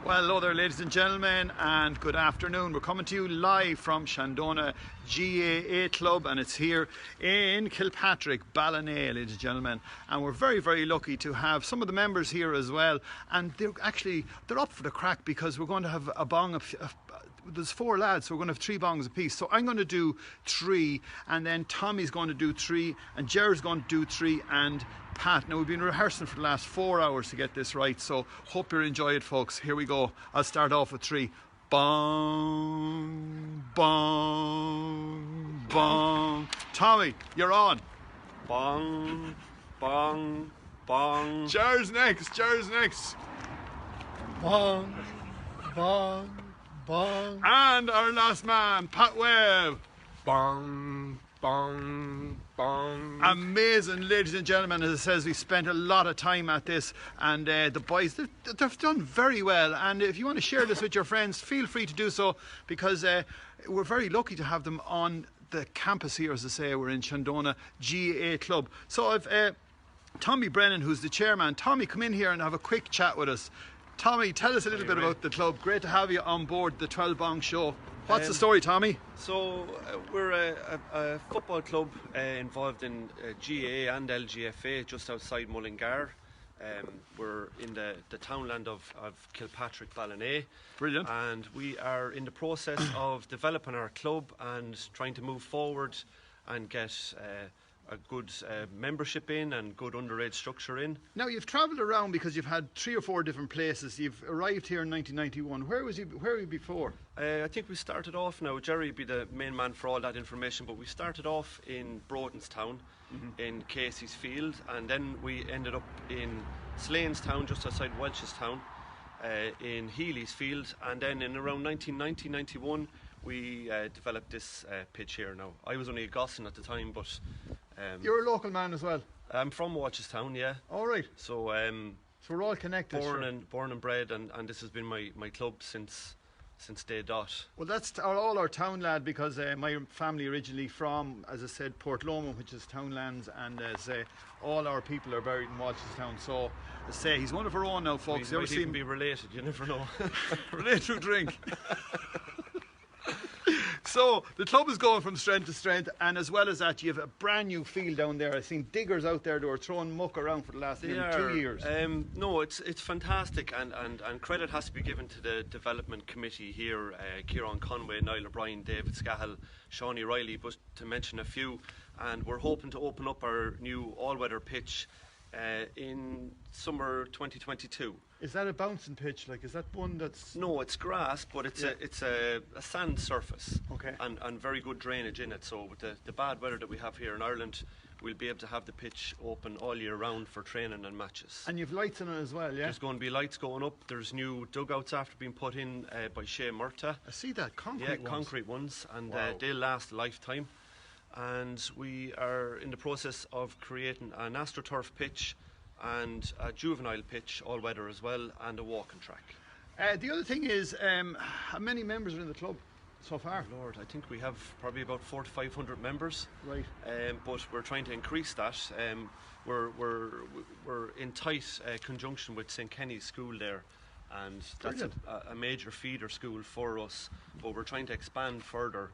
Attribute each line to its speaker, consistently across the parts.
Speaker 1: Well, hello there, ladies and gentlemen, and good afternoon. We're coming to you live from Shandonagh Gaa Club, and it's here in Kilpatrick, Ballina, ladies and gentlemen. And we're very, very lucky to have some of the members here as well. And they're up for the crack because we're going to have a bong of. There's 4 lads, so we're going to have 3 bongs apiece. So I'm going to do 3, and then Tommy's going to do 3, and Jer's going to do 3, and Pat. Now, we've been rehearsing for the last 4 hours to get this right, so hope you enjoy it, folks. Here we go. I'll start off with 3. Bong, bong, bong. Tommy, you're on.
Speaker 2: Bong, bong, bong.
Speaker 1: Jer's next.
Speaker 3: Bong, bong, bong.
Speaker 1: And our last man, Pat Webb.
Speaker 2: Bong, bong, bong.
Speaker 1: Amazing, ladies and gentlemen. As it says, we spent a lot of time at this, and the boys, they've done very well. And if you want to share this with your friends, feel free to do so, because we're very lucky to have them on the campus here. As I say, we're in Shandonagh Gaa Club. So I've Tommy Brennan, who's the chairman. Tommy, come in here and have a quick chat with us. Tommy, tell us a little bit about the club. Great to have you on board the 12 Bong Show. What's the story, Tommy?
Speaker 2: So we're a football club involved in GA and LGFA just outside Mullingar. We're in the townland of Kilpatrick, Ballina.
Speaker 1: Brilliant.
Speaker 2: And we are in the process of developing our club and trying to move forward and get a good membership in and good underage structure in.
Speaker 1: Now, you've travelled around because you've had 3 or 4 different places. You've arrived here in 1991. Where were you before?
Speaker 2: I think we started off now. Jerry would be the main man for all that information, but we started off in Brodenstown, in Casey's Field, and then we ended up in Slanestown, just outside Welchestown, in Healy's Field, and then in around 1990-91 we developed this pitch here now. I was only a Gossin at the time, but
Speaker 1: you're a local man as well.
Speaker 2: I'm from Welchestown, yeah.
Speaker 1: All right.
Speaker 2: So
Speaker 1: so we're all connected.
Speaker 2: Born and bred, and this has been my club since day dot.
Speaker 1: Well, that's all our town lad, because my family originally from, as I said, Port Lomond, which is townlands, and as all our people are buried in Welchestown. So, as I say, he's one of our own now, folks.
Speaker 2: We might even be related, you never know.
Speaker 1: Related through drink. So the club is going from strength to strength, and as well as that, you have a brand new field down there. I've seen diggers out there who are throwing muck around for the last 2 years.
Speaker 2: No, it's fantastic, and credit has to be given to the development committee here, Kieran Conway, Niall O'Brien, David Scahill, Shawnee Riley, but to mention a few. And we're hoping to open up our new all-weather pitch in summer 2022.
Speaker 1: Is that a bouncing pitch? Like, is that one that's...
Speaker 2: No, it's grass, but it's a sand surface.
Speaker 1: Okay.
Speaker 2: And very good drainage in it. So with the bad weather that we have here in Ireland, we'll be able to have the pitch open all year round for training and matches.
Speaker 1: And you've lights in it as well, yeah?
Speaker 2: There's going to be lights going up. There's new dugouts after being put in by Shea Murta.
Speaker 1: I see that, concrete ones.
Speaker 2: Yeah, concrete ones, and
Speaker 1: wow.
Speaker 2: They'll last a lifetime. And we are in the process of creating an AstroTurf pitch and a juvenile pitch, all weather as well, and a walking track.
Speaker 1: The other thing is, how many members are in the club so far?
Speaker 2: Oh Lord, I think we have probably about 400 to 500 members.
Speaker 1: Right.
Speaker 2: But we're trying to increase that. We're in tight conjunction with St Kenny's School there, and that's a major feeder school for us. But we're trying to expand further.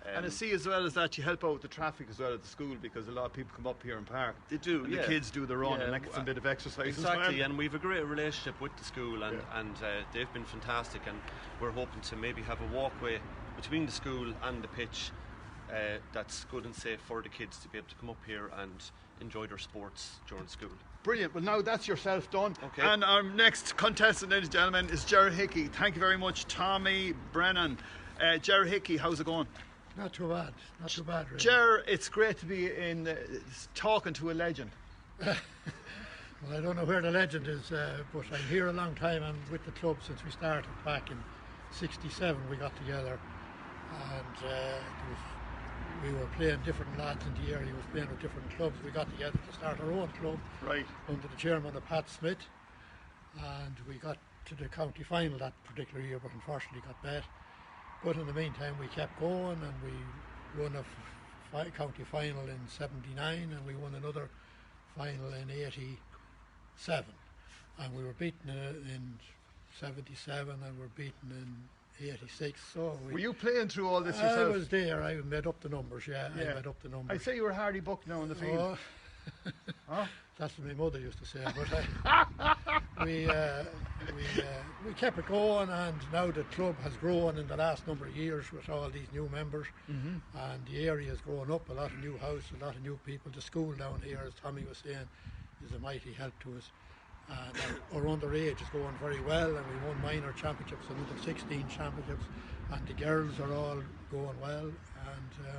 Speaker 1: And I see as well as that you help out with the traffic as well at the school, because a lot of people come up here and park.
Speaker 2: They do,
Speaker 1: and the kids do their own, and that gets a bit of exercise
Speaker 2: exactly,
Speaker 1: as well.
Speaker 2: and we've a great relationship with the school, and they've been fantastic, and we're hoping to maybe have a walkway between the school and the pitch that's good and safe for the kids to be able to come up here and enjoy their sports during school.
Speaker 1: Brilliant. Well, now that's yourself done.
Speaker 2: Okay.
Speaker 1: And our next contestant, ladies and gentlemen, is Ger Hickey. Thank you very much, Tommy Brennan. Ger Hickey, how's it going?
Speaker 3: Not too bad, really.
Speaker 1: Ger, it's great to be talking to a legend.
Speaker 3: Well, I don't know where the legend is, but I'm here a long time. I'm with the club since we started back in '67. We got together, and we were playing different lads in the area. We was playing with different clubs. We got together to start our own club,
Speaker 1: right,
Speaker 3: under the chairman of Pat Smith, and we got to the county final that particular year, but unfortunately got bet. But in the meantime, we kept going, and we won a county final in '79, and we won another final in '87, and we were beaten in 77 and were beaten in 86. So
Speaker 1: Were you playing through all this
Speaker 3: I
Speaker 1: yourself?
Speaker 3: was there. I made up the numbers. Yeah, I made up the numbers.
Speaker 1: I'd say you were Hardy Buck now in the field.
Speaker 3: Oh, that's what my mother used to say. But we kept it going, and now the club has grown in the last number of years with all these new members, and the area has grown up. A lot of new houses, a lot of new people. The school down here, as Tommy was saying, is a mighty help to us. And our underage is going very well, and we won minor championships and under 16 championships, and the girls are all going well. And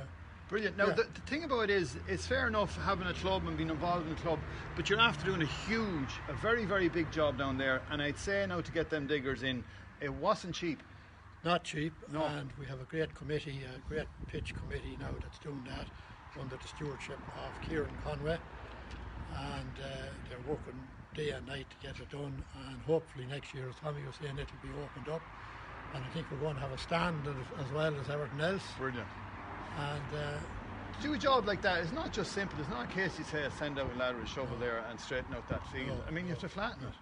Speaker 1: Brilliant. Now, the thing about it is, it's fair enough having a club and being involved in a club, but you're after doing a very, very big job down there. And I'd say now to get them diggers in, it wasn't cheap.
Speaker 3: not cheap.
Speaker 1: No.
Speaker 3: And we have a great committee, a great pitch committee now that's doing that under the stewardship of Kieran Conway. And they're working day and night to get it done. And hopefully next year, as Tommy was saying, it'll be opened up. And I think we're going to have a stand as well as everything else.
Speaker 1: Brilliant.
Speaker 3: And
Speaker 1: To do a job like that, it's not just simple. It's not a case you say send out a ladder, a shovel there and straighten out that field.
Speaker 3: No,
Speaker 1: I mean, you have to flatten it.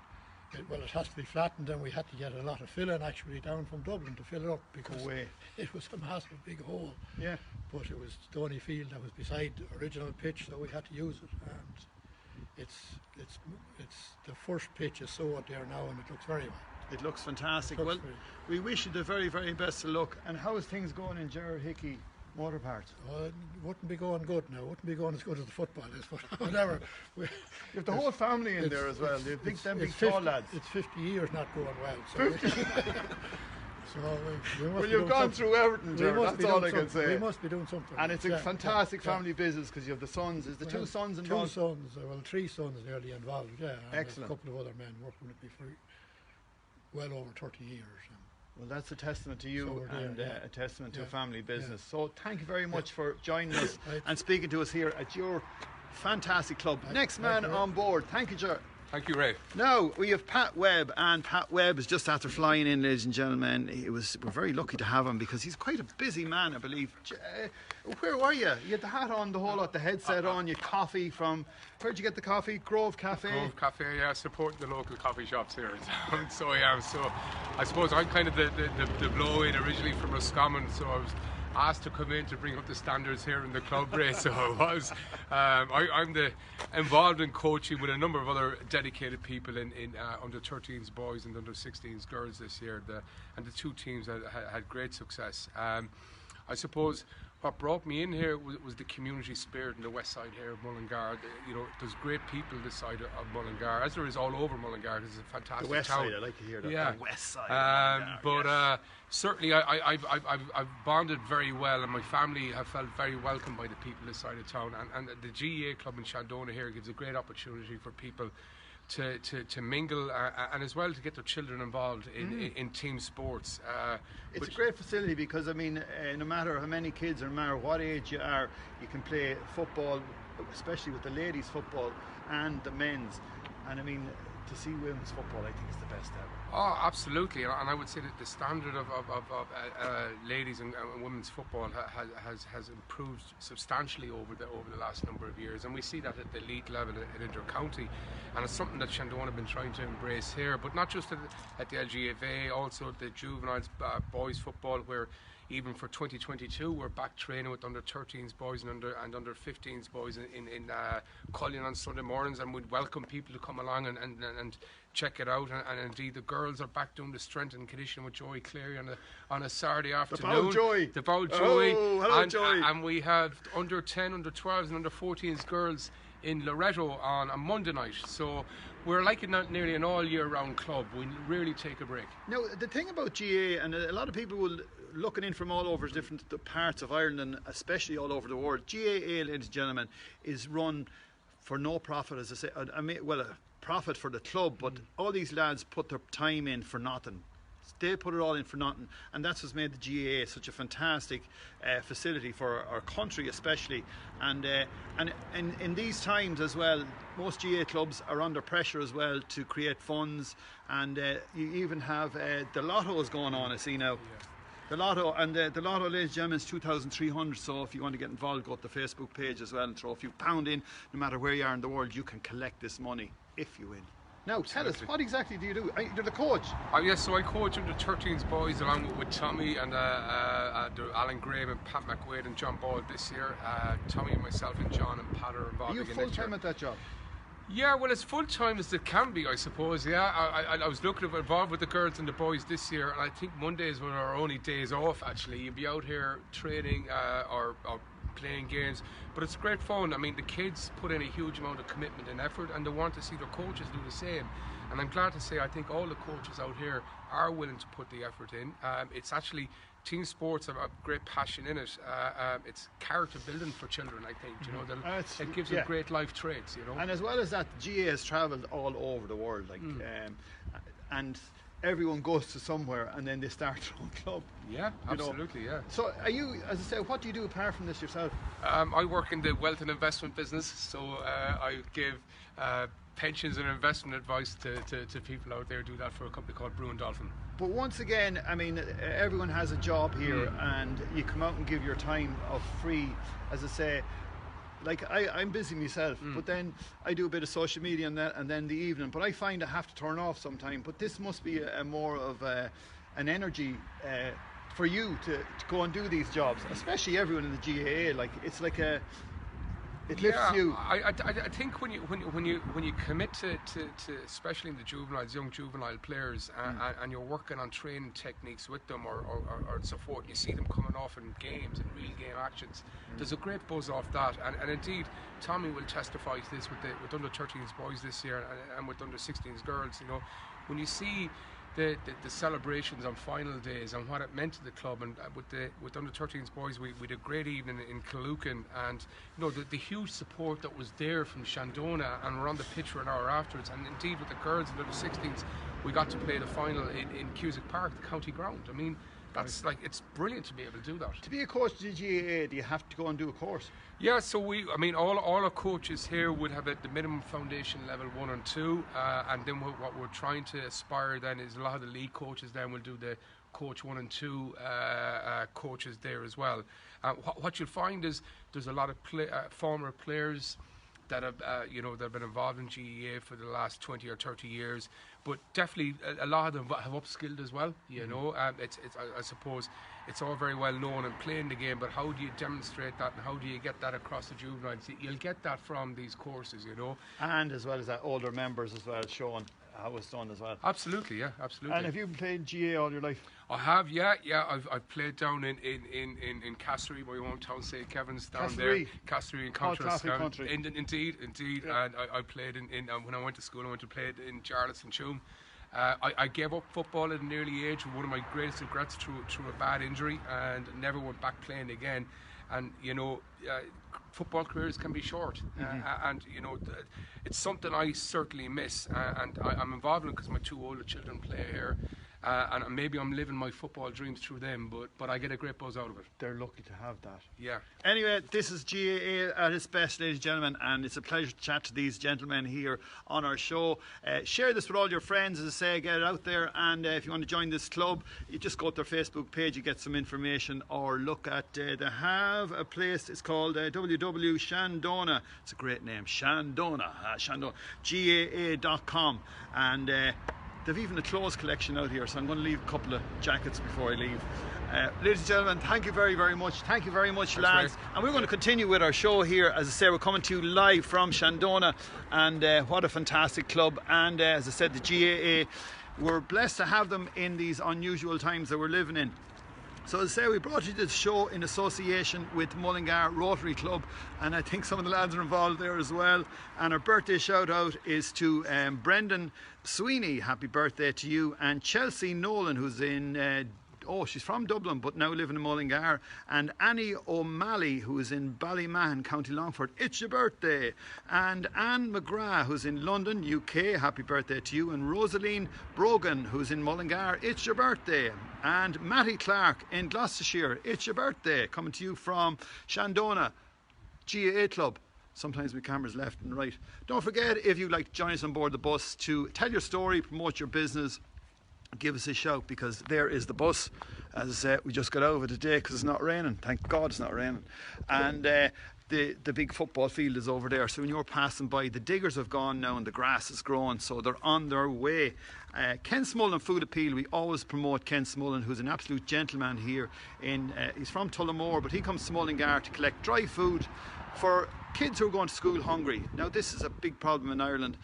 Speaker 3: Well, it has to be flattened, and we had to get a lot of filling actually down from Dublin to fill it up because
Speaker 1: away.
Speaker 3: it was a massive big hole.
Speaker 1: Yeah.
Speaker 3: But it was stony field that was beside the original pitch, so we had to use it. And it's the first pitch is so out there now, and it looks very well.
Speaker 1: It looks fantastic.
Speaker 3: It looks
Speaker 1: Well,
Speaker 3: very-
Speaker 1: we wish you the very, very best of luck. And how is things going in Gerard Hickey Motor Parts?
Speaker 3: Well, it wouldn't be going good now. It wouldn't be going as good as the football is, but whatever.
Speaker 1: You have the whole family in there as well. You think them big tall lads.
Speaker 3: It's 50 years not going well. So, so we must
Speaker 1: Well,
Speaker 3: be
Speaker 1: you've
Speaker 3: doing
Speaker 1: gone
Speaker 3: something.
Speaker 1: through everything,
Speaker 3: We
Speaker 1: Gerard.
Speaker 3: must be
Speaker 1: That's all I
Speaker 3: doing
Speaker 1: can
Speaker 3: something. We
Speaker 1: say.
Speaker 3: must be doing something.
Speaker 1: And it's a
Speaker 3: Yeah,
Speaker 1: fantastic
Speaker 3: yeah,
Speaker 1: family business because you have the sons. Is the two
Speaker 3: Well,
Speaker 1: sons
Speaker 3: Two
Speaker 1: involved?
Speaker 3: sons, well, three sons nearly involved, yeah. And
Speaker 1: Excellent.
Speaker 3: a couple of other men working with me for well over 30 years. And
Speaker 1: Well, that's a testament to you
Speaker 3: So we're there,
Speaker 1: and
Speaker 3: yeah.
Speaker 1: a testament to a
Speaker 3: Yeah.
Speaker 1: family business.
Speaker 3: Yeah.
Speaker 1: So thank you very much for joining us
Speaker 3: Right.
Speaker 1: and speaking to us here at your fantastic club.
Speaker 3: Right.
Speaker 1: Next
Speaker 3: Thank
Speaker 1: man
Speaker 3: you.
Speaker 1: on board. Thank you, Gerard.
Speaker 4: Thank you, Ray.
Speaker 1: Now we have Pat Webb, and Pat Webb is just after flying in, ladies and gentlemen. We're very lucky to have him because he's quite a busy man, I believe. Where were you? You had the hat on, the whole lot, the headset on, you coffee from. Where'd you get the coffee? Grove Cafe.
Speaker 4: Grove Cafe, yeah, supporting the local coffee shops here in town. So yeah, so I suppose I'm kind of the blow-in originally from Roscommon, so I was asked to come in to bring up the standards here in the club race. So I was. I'm involved in coaching with a number of other dedicated people in under 13s boys and under 16s girls this year. And the two teams had great success. I suppose what brought me in here was the community spirit in the west side here of Mullingar. You know, there's great people this side of Mullingar, as there is all over Mullingar. It's a fantastic
Speaker 1: The west
Speaker 4: town.
Speaker 1: side, I like to hear that.
Speaker 4: Yeah.
Speaker 1: The west side.
Speaker 4: But certainly I've bonded very well, and my family have felt very welcomed by the people this side of town. And the GEA club in Shandonagh here gives a great opportunity for people to mingle and as well to get their children involved in team sports.
Speaker 1: It's a great facility because, I mean, no matter how many kids or no matter what age you are, you can play football, especially with the ladies' football and the men's. And I mean, to see women's football, I think is the best ever.
Speaker 4: Oh, absolutely, and I would say that the standard of ladies and women's football has improved substantially over the last number of years, and we see that at the elite level at inter-county, and it's something that Shandonagh have been trying to embrace here, but not just at the LGFA, also at the juveniles boys football, where even for 2022 we're back training with under 13s boys and under 15s boys in Cullion on Sunday mornings, and we'd welcome people to come along and check it out, and indeed the girls are back doing the strength and conditioning with Joey Cleary on a Saturday afternoon.
Speaker 1: The Bowl Joey.
Speaker 4: Oh,
Speaker 1: hello, Joey.
Speaker 4: And we have under 10, under 12s and under 14s girls in Loretto on a Monday night, so we're like nearly an all year round club. We really take a break.
Speaker 1: Now, the thing about GA, and a lot of people will looking in from all over different parts of Ireland and especially all over the world, GAA, ladies and gentlemen, is run for no profit, as I say. I mean, well, a profit for the club, but all these lads put their time in for nothing. They put it all in for nothing, and that's what's made the GAA such a fantastic facility for our country, especially. And in these times as well, most GAA clubs are under pressure as well to create funds, and you even have the lotto is going on, I see now.
Speaker 4: Yeah.
Speaker 1: The lotto, and the lotto, ladies and gentlemen, is 2,300. So if you want to get involved, go to the Facebook page as well and throw a few pound in. No matter where you are in the world, you can collect this money if you win. Now, tell us, what exactly do you do? You're the coach.
Speaker 4: Yes, so I coach under 13s boys along with Tommy and Alan Graham and Pat McWade and John Ball this year. Tommy and myself and John and Pat are involved.
Speaker 1: Are you full-time at that job?
Speaker 4: Yeah, well, as full-time as it can be, I suppose, yeah. I was involved with the girls and the boys this year, and I think Mondays were our only days off, actually. You'd be out here training or playing games, but it's great fun. I mean, the kids put in a huge amount of commitment and effort, and they want to see their coaches do the same. And I'm glad to say I think all the coaches out here are willing to put the effort in. It's actually, team sports have a great passion in it. It's character building for children, I think. You know, it gives them great life traits. You know,
Speaker 1: and as well as that, GA has travelled all over the world, and everyone goes to somewhere and then they start their own club.
Speaker 4: Yeah, absolutely, yeah.
Speaker 1: So are you, as I say, what do you do apart from this yourself?
Speaker 4: I work in the wealth and investment business, so I give pensions and investment advice to people out there. Do that for a company called Brew and Dolphin.
Speaker 1: But once again, I mean, everyone has a job here, and you come out and give your time of free, as I say. Like I'm busy myself, but then I do a bit of social media and then the evening. But I find I have to turn off sometime. But this must be a more of an energy for you to go and do these jobs, especially everyone in the GAA. Like it's like it lifts you.
Speaker 4: I think when you commit to especially in the juveniles, young juvenile players, and you're working on training techniques with them or support, you see them coming off in games and real game actions. There's a great buzz off that, and indeed Tommy will testify to this with under 13s boys this year and with under 16s girls. You know, when you see the celebrations on final days and what it meant to the club, and with under 13s boys we did a great evening in Killucan, and you know the huge support that was there from Shandonagh, and we're on the pitch for an hour afterwards, and indeed with the girls and under 16s we got to play the final in Cusack Park, the county ground. I mean, that's like, it's brilliant to be able to do that.
Speaker 1: To be a coach at the GAA, do you have to go and do a course?
Speaker 4: Yeah, so all our coaches here would have the minimum foundation level 1 and 2, and then what we're trying to aspire then is a lot of the league coaches then will do the coach 1 and 2 coaches there as well. What you'll find is there's a lot of former players that have that have been involved in GAA for the last 20 or 30 years, but definitely a lot of them have upskilled as well. You know, I suppose it's all very well known and playing the game, but how do you demonstrate that, and how do you get that across the juveniles? You'll get that from these courses, you know,
Speaker 1: and as well as that, older members as well, showing how it's done as well.
Speaker 4: Absolutely, yeah, absolutely.
Speaker 1: And have you played GAA all your life?
Speaker 4: I have, yeah. I've played down in Castlereagh, my hometown, St. Kevin's down there. Castlereagh in contrast.
Speaker 1: Country.
Speaker 4: Indeed. Yeah. And I played in when I went to school. I went to play in Jarlath and Tuam. I gave up football at an early age, one of my greatest regrets, through a bad injury, and never went back playing again. And you know, football careers can be short, and you know, it's something I certainly miss, and I'm involved in it because my 2 older children play here. And maybe I'm living my football dreams through them, but I get a great buzz out of it.
Speaker 1: They're lucky to have that.
Speaker 4: Yeah.
Speaker 1: Anyway, this is GAA at its best, ladies and gentlemen, and it's a pleasure to chat to these gentlemen here on our show. Share this with all your friends, as I say, get it out there, and if you want to join this club, you just go to their Facebook page, you get some information, or look at, they have a place, it's called www. Shandonagh, it's a great name, Shandonagh, GAA.com, and they've even a clothes collection out here, so I'm going to leave a couple of jackets before I leave. Ladies and gentlemen, thank you very, very much. Thank you very much, lads. And we're going to continue with our show here. As I say, we're coming to you live from Shandonagh, and what a fantastic club. And as I said, the GAA, we're blessed to have them in these unusual times that we're living in. So as I say, we brought you this show in association with Mullingar Rotary Club, and I think some of the lads are involved there as well. And our birthday shout out is to Brendan Sweeney, happy birthday to you, and Chelsea Nolan, who's in she's from Dublin but now living in Mullingar, and Annie O'Malley, who is in Ballymahon, County Longford, it's your birthday, and Anne McGrath, who's in London, UK, happy birthday to you, and Rosaline Brogan, who's in Mullingar, it's your birthday, and Matty Clark in Gloucestershire, it's your birthday, coming to you from Shandonagh GAA Club. Sometimes with cameras left and right. Don't forget, if you'd like to join us on board the bus to tell your story, promote your business, give us a shout, because there is the bus. As I said, we just got over today because it's not raining. Thank God it's not raining. And the big football field is over there. So when you're passing by, the diggers have gone now and the grass is growing, so they're on their way. Ken Smullen Food Appeal, we always promote Ken Smullen, who's an absolute gentleman here. He's from Tullamore, but he comes to Mullingar to collect dry food for kids who are going to school hungry. Now this is a big problem in Ireland.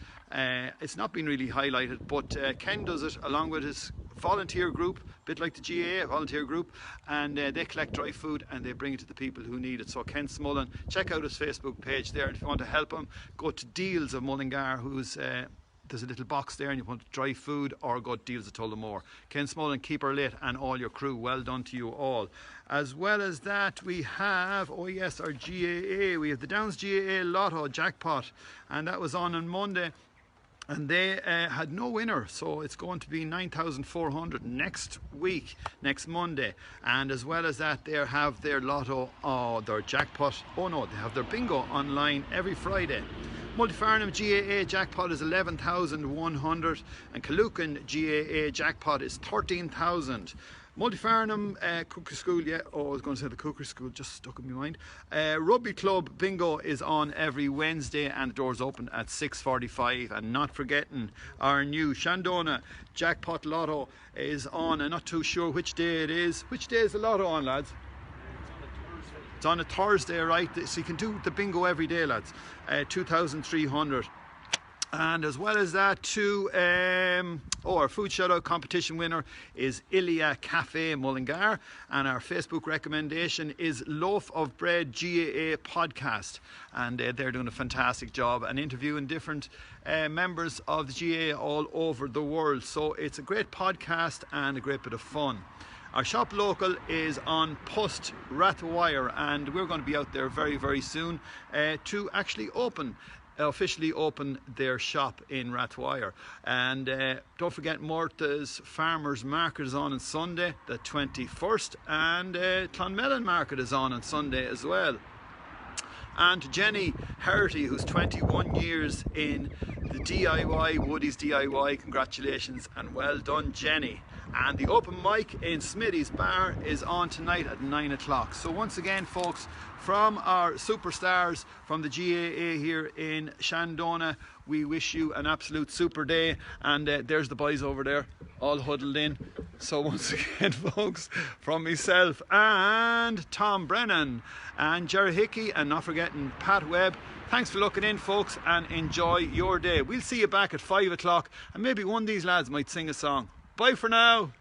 Speaker 1: It's not been really highlighted, but Ken does it along with his volunteer group, a bit like the GAA volunteer group, and they collect dry food and they bring it to the people who need it. So Ken Smullen, check out his Facebook page there, and if you want to help him, go to Deals of Mullingar, who's there's a little box there and you want dry food, or go to Deals of Tullamore. Ken Smullen, keep her lit, and all your crew, well done to you all. As well as that, we have, oh yes, our GAA, we have the Downs GAA Lotto jackpot, and that was on Monday. And they had no winner, so it's going to be 9,400 next week, next Monday. And as well as that, they have their lotto, their jackpot, they have their bingo online every Friday. Multifarnham GAA jackpot is 11,100, and Calucan GAA jackpot is 13,000. Multifarnham Cooker School, I was going to say the Cooker School, just stuck in my mind. Rugby Club bingo is on every Wednesday, and the doors open at 6:45. And not forgetting, our new Shandonagh jackpot lotto is on. I'm not too sure which day it is. Which day is the lotto on, lads? It's on a Thursday, right? So you can do the bingo every day, lads. 2,300. And as well as that too, our food shout out competition winner is Ilia Cafe Mullingar, and our Facebook recommendation is Loaf of Bread GAA podcast, and they're doing a fantastic job and interviewing different members of the GAA all over the world. So it's a great podcast and a great bit of fun. Our shop local is on Post Rathwire, and we're going to be out there very, very soon to actually officially open their shop in Rathwire. And don't forget, Martha's Farmers Market is on Sunday the 21st, and Clonmelon Market is on Sunday as well. And Jenny Herty, who's 21 years in the DIY, Woody's DIY, congratulations and well done, Jenny. And the open mic in Smitty's Bar is on tonight at 9 o'clock. So once again, folks, from our superstars from the GAA here in Shandonagh, we wish you an absolute super day. And there's the boys over there, all huddled in. So once again, folks, from myself and Tom Brennan and Jerry Hickey, and not forgetting Pat Webb, thanks for looking in, folks, and enjoy your day. We'll see you back at 5 o'clock, and maybe one of these lads might sing a song. Bye for now.